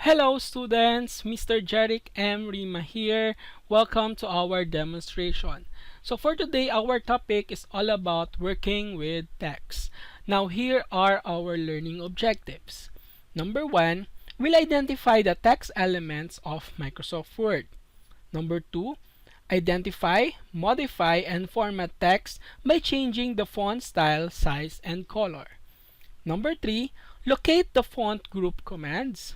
Hello students, Mr. Jeric M. Rima here. Welcome to our demonstration. So for today, our topic is all about working with text. Now here are our learning objectives. Number 1, we'll identify the text elements of Microsoft Word. Number 2, identify, modify, and format text by changing the font style, size, and color. Number 3, locate the font group commands.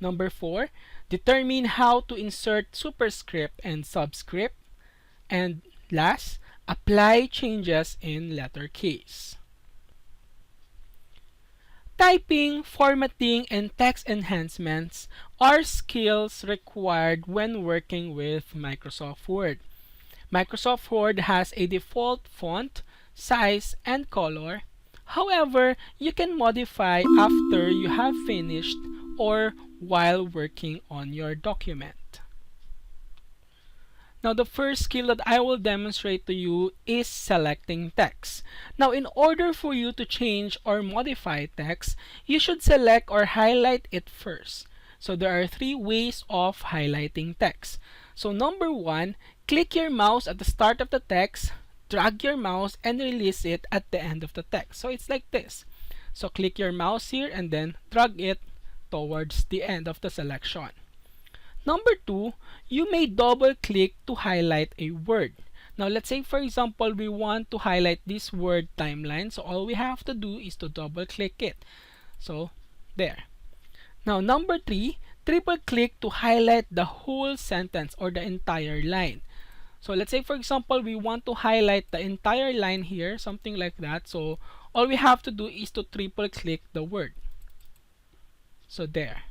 Number 4, determine how to insert superscript and subscript. And last, apply changes in letter case. Typing, formatting, and text enhancements are skills required when working with Microsoft Word. Microsoft Word has a default font, size, and color. However, you can modify after you have finished or while working on your document. Now, the first skill that I will demonstrate to you is selecting text. Now, in order for you to change or modify text, you should select or highlight it first. So, there are 3 ways of highlighting text. So, number 1, click your mouse at the start of the text, drag your mouse, and release it at the end of the text. So, it's like this. So, click your mouse here and then drag it towards the end of the selection. Number 2, you may double click to highlight a word. Now let's say for example we want to highlight this word timeline, so all we have to do is to double click it. So there. Now number 3, triple click to highlight the whole sentence or the entire line. So let's say for example we want to highlight the entire line here, something like that. So all we have to do is to triple click the word. So there.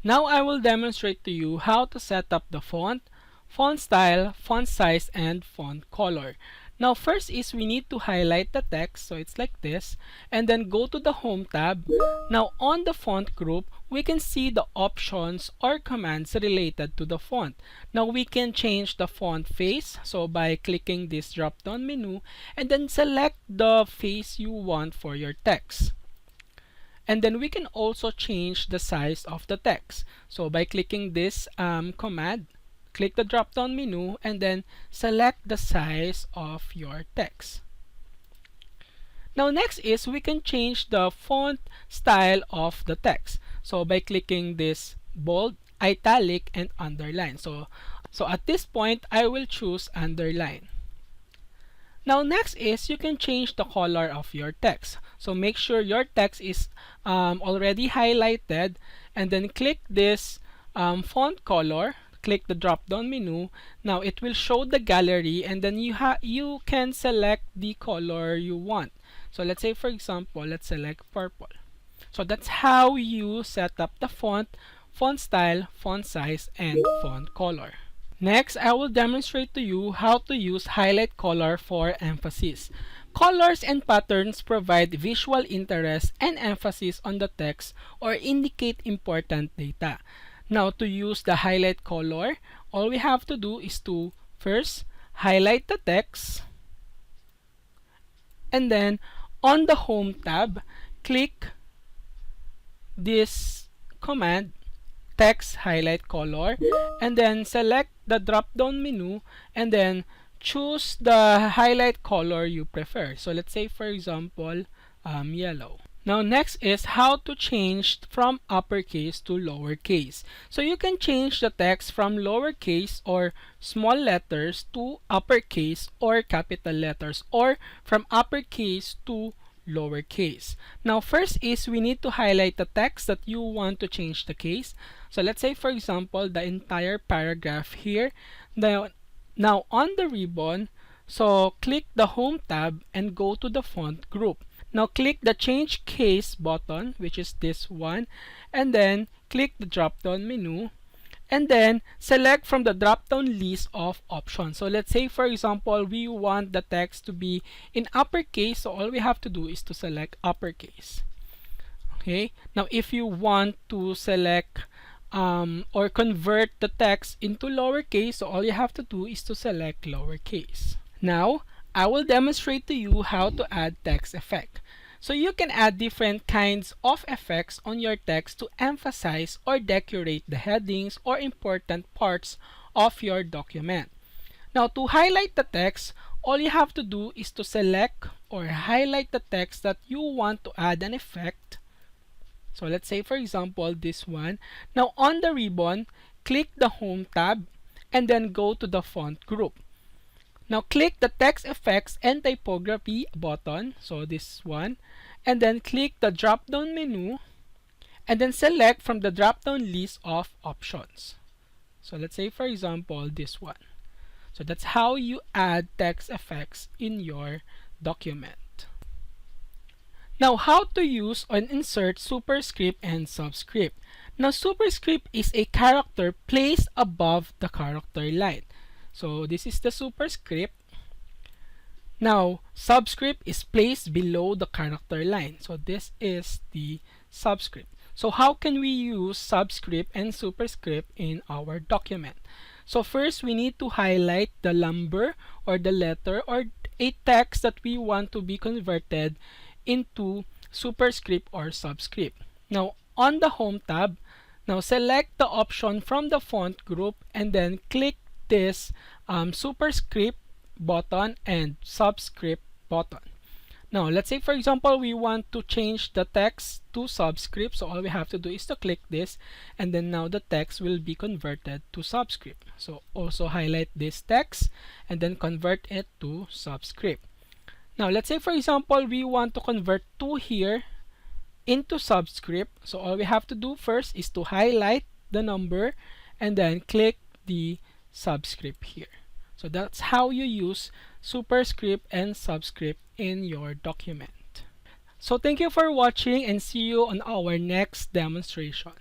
Now I will demonstrate to you how to set up the font, font style, font size, and font color. Now first is we need to highlight the text, so it's like this, and then go to the Home tab. Now on the font group, we can see the options or commands related to the font. Now we can change the font face, so by clicking this drop down menu, and then select the face you want for your text. And then we can also change the size of the text. So by clicking this command, click the drop down menu and then select the size of your text. Now next is we can change the font style of the text. So by clicking this bold, italic, and underline. So at this point, I will choose underline. Now next is you can change the color of your text. So make sure your text is already highlighted and then click this font color, click the drop down menu. Now it will show the gallery and then you can select the color you want. So let's say for example, let's select purple. So that's how you set up the font style, font size, and font color. Next, I will demonstrate to you how to use highlight color for emphasis. Colors and patterns provide visual interest and emphasis on the text or indicate important data. Now, to use the highlight color, all we have to do is to first highlight the text and then on the Home tab, click this command, text highlight color, and then select the drop down menu and then choose the highlight color you prefer. So let's say for example yellow. Now next is how to change from uppercase to lowercase. So you can change the text from lowercase or small letters to uppercase or capital letters, or from uppercase to lowercase. Now first is we need to highlight the text that you want to change the case. So let's say for example the entire paragraph here. Now on the ribbon, so click the Home tab and go to the font group. Now click the change case button, which is this one, and then click the drop down menu and then select from the drop down list of options. So let's say for example we want the text to be in uppercase, so all we have to do is to select uppercase. Okay, now if you want to select or convert the text into lowercase, so all you have to do is to select lowercase. Now I will demonstrate to you how to add text effect. So you can add different kinds of effects on your text to emphasize or decorate the headings or important parts of your document. Now, to highlight the text, all you have to do is to select or highlight the text that you want to add an effect. So let's say, for example, this one. Now, on the ribbon, click the Home tab and then go to the Font group. Now, click the Text Effects and Typography button, so this one, and then click the drop-down menu and then select from the drop-down list of options. So let's say, for example, this one. So that's how you add text effects in your document. Now, how to use and insert superscript and subscript. Now, superscript is a character placed above the character line. So this is the superscript. Now, subscript is placed below the character line. So this is the subscript. So how can we use subscript and superscript in our document? So first, we need to highlight the number or the letter or a text that we want to be converted into superscript or subscript. Now, on the Home tab, now select the option from the font group and then click this superscript button and subscript button. Now, let's say, for example, we want to change the text to subscript. So all we have to do is to click this, and then now the text will be converted to subscript. So also highlight this text and then convert it to subscript. Now, let's say, for example, we want to convert 2 here into subscript. So all we have to do first is to highlight the number and then click the subscript here. So that's how you use superscript and subscript in your document. So thank you for watching and see you on our next demonstration.